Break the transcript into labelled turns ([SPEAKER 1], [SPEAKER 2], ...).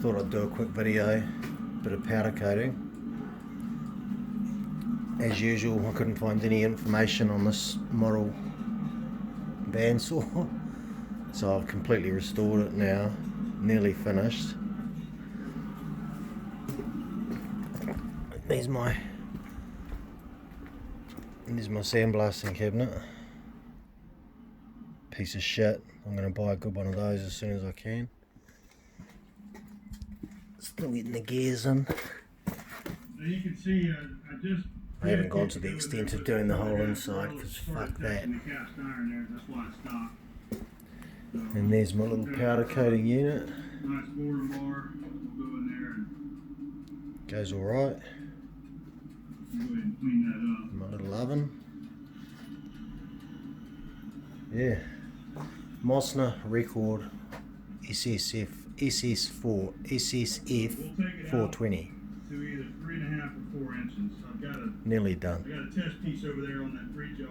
[SPEAKER 1] Thought I'd do a quick video, bit of powder coating. As usual, I couldn't find any information on this model bandsaw, so I've completely restored it now, nearly finished. There's my sandblasting cabinet. Piece of shit. I'm going to buy a good one of those as soon as I can. Still getting the gears in.
[SPEAKER 2] You can see,
[SPEAKER 1] I haven't gone to the extent of doing the whole inside because fuck that. And there's my little powder coating unit.
[SPEAKER 2] Nice boredom bar. We'll go in there and
[SPEAKER 1] Goes alright.
[SPEAKER 2] go ahead and clean that up.
[SPEAKER 1] My little oven. Yeah. Mossner rekord ssf420.
[SPEAKER 2] To either 3.5 or 4 inches. I've got a
[SPEAKER 1] Nearly done.
[SPEAKER 2] test piece over there on that pre-jaw.